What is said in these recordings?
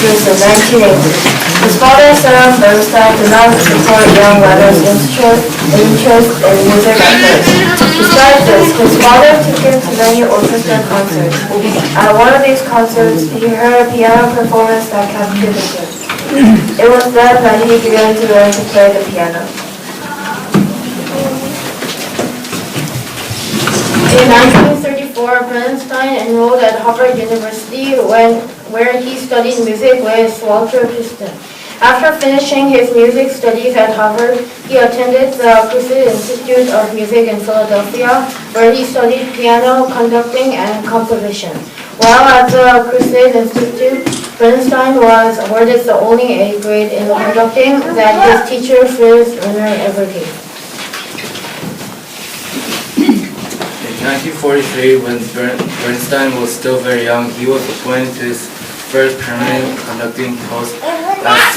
Concerts in 1980. His father, Sam Bernstein, did not support young Leonard's interest in music at first. Besides this, his father took him to many orchestra concerts. At one of these concerts, he heard a piano performance that captured him. It was then that he began to learn to play the piano. In 1934, Bernstein enrolled at Harvard University where he studied music with Walter Piston. After finishing his music studies at Harvard, he attended the Crusade Institute of Music in Philadelphia, where he studied piano, conducting, and composition. While at the Crusade Institute, Bernstein was awarded the only A grade in conducting that his teacher, Fritz Renner, ever gave. In 1943, when Bernstein was still very young, he was appointed to his first permanent conducting post as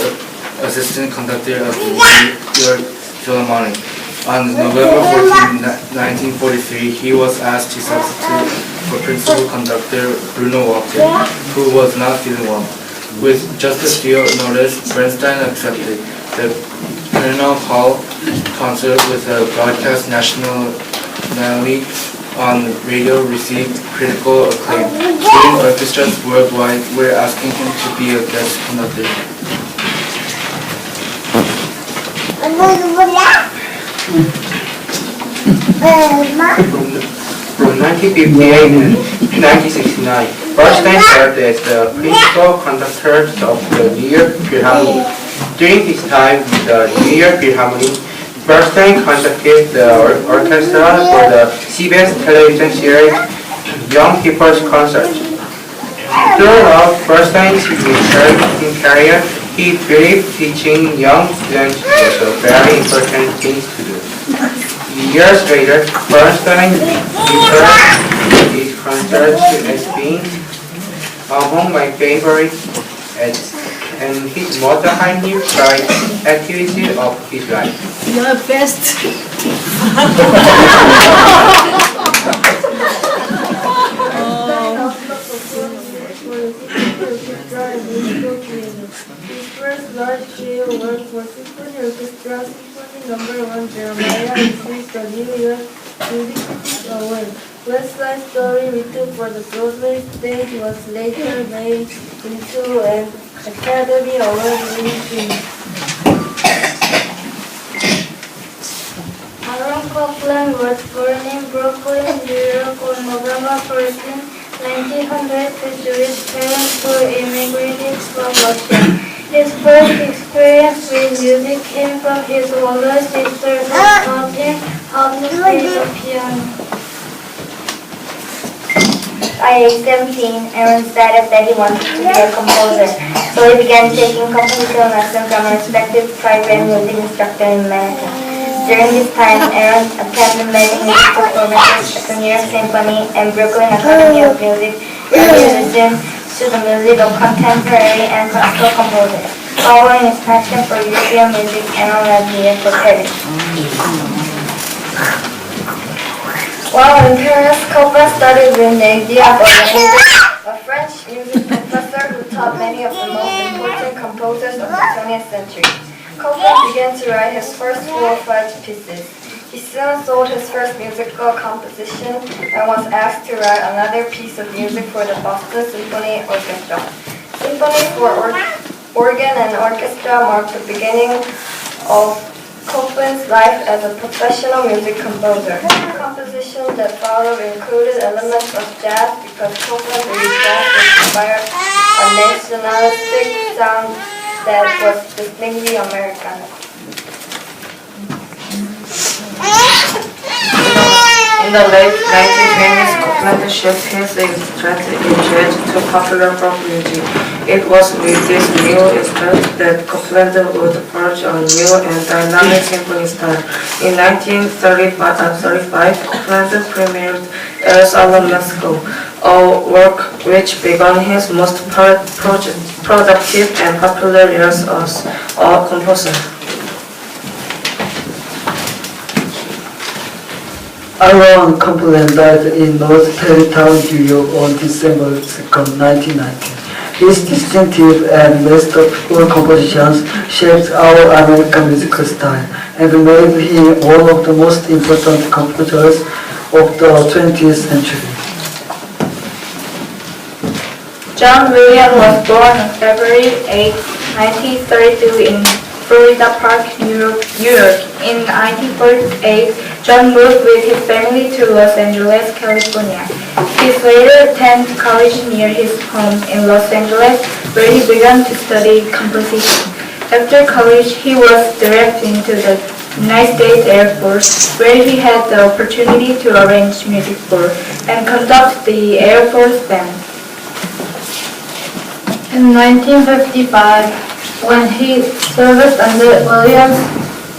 assistant conductor of the New York Philharmonic. On November 14, 1943, he was asked to substitute for principal conductor Bruno Walter, who was not feeling well. With just a few notice, Bernstein accepted. The Colonel Hall concert with a broadcast nationally on the radio received critical acclaim. Leading orchestras worldwide were asking him to be a guest conductor. From 1958 to 1969, Bernstein served as the principal conductor of the New York Philharmonic. During his time with the New York Philharmonic, Bernstein conducted the orchestra for the CBS television series Young People's Concert. Throughout Bernstein's career, he believed teaching young students was a very important thing to do. Years later, Bernstein referred his concerts as being among my favorites and his most highly prized activity of his life. You're the best. His first large-scale work for symphony orchestra, Symphony No. 1 Jeremiah, received the New York Music Critics Award. West Side Story, written for the Broadway stage, was later made into an Academy Award-winning film. Aaron Copland was born in Brooklyn, New York on November 14, 1900 to Jewish parents who immigrated from Russia. His first experience with music came from his older sister who taught him how to play the piano. At age 17, Aaron decided that he wanted to be a composer, so he began taking composition lessons from a respected private music instructor in America. During this time, Aaron attended many music performances at the New York Symphony and Brooklyn Academy of Music, where he listened to the music of contemporary and classical composers. Following his passion for European music, Aaron led me for Paris. While in Paris, Copland studied with Nadia a French music professor who taught many of the most important composers of the 20th century. Copland began to write his first full-fledged pieces. He soon sold his first musical composition and was asked to write another piece of music for the Boston Symphony Orchestra. Symphony for organ and orchestra marked the beginning of Copland's life as a professional music composer. Compositions that followed included elements of jazz because Copland believed jazz would inspire a nationalistic sound that was distinctly American. In the late 1920s, Copland shifted his interest to popular folk music. It was with this new interest that Copland would forge a new and dynamic symphony style. In 1935, Copland premiered El Salomesco, a work which began his most productive and popular years as a composer. Aaron Copland died in North Tarrytown, New York on December 2, 1990. His distinctive and masterful compositions shaped our American musical style and made him one of the most important composers of the 20th century. John Williams was born on February 8, 1932 in Florida Park, New York. In 1948, John moved with his family to Los Angeles, California. He later attended college near his home in Los Angeles, where he began to study composition. After college, he was directed into the United States Air Force, where he had the opportunity to arrange music for and conduct the Air Force Band. In 1955, when he served under Williams,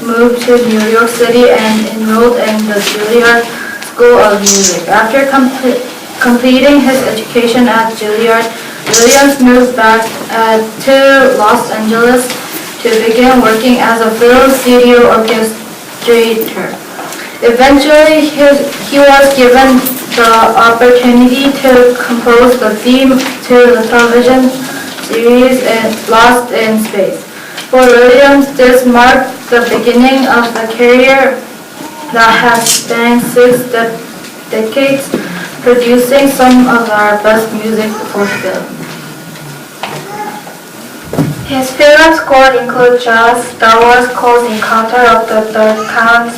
moved to New York City and enrolled in the Juilliard School of Music. After completing his education at Juilliard, Williams moved back to Los Angeles to begin working as a film studio orchestrator. Eventually, he was given the opportunity to compose the theme to the television series Lost in Space. For Williams, this marked the beginning of a career that has spanned 6 decades, producing some of our best music for film. His film scores include Jaws, Star Wars, Close Encounter of the Third Kind,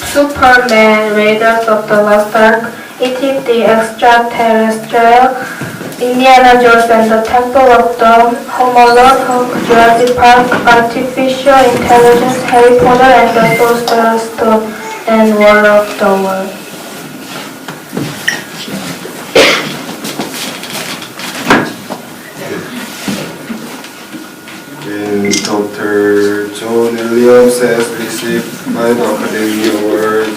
Superman, Raiders of the Lost Ark, E.T. the Extraterrestrial, Indiana Jones and the Temple of Doom, Home Alone, Hulk, Jurassic Park, Artificial Intelligence, Harry Potter and the Sorcerer's Stone, and War of the Worlds. In total, John Williams has received 5 Academy Awards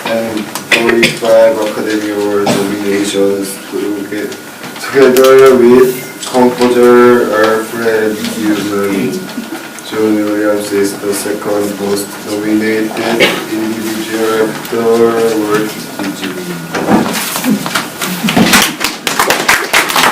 and 45 Academy Award nominations together with composer Alfred Newman. John Williams is the second most nominated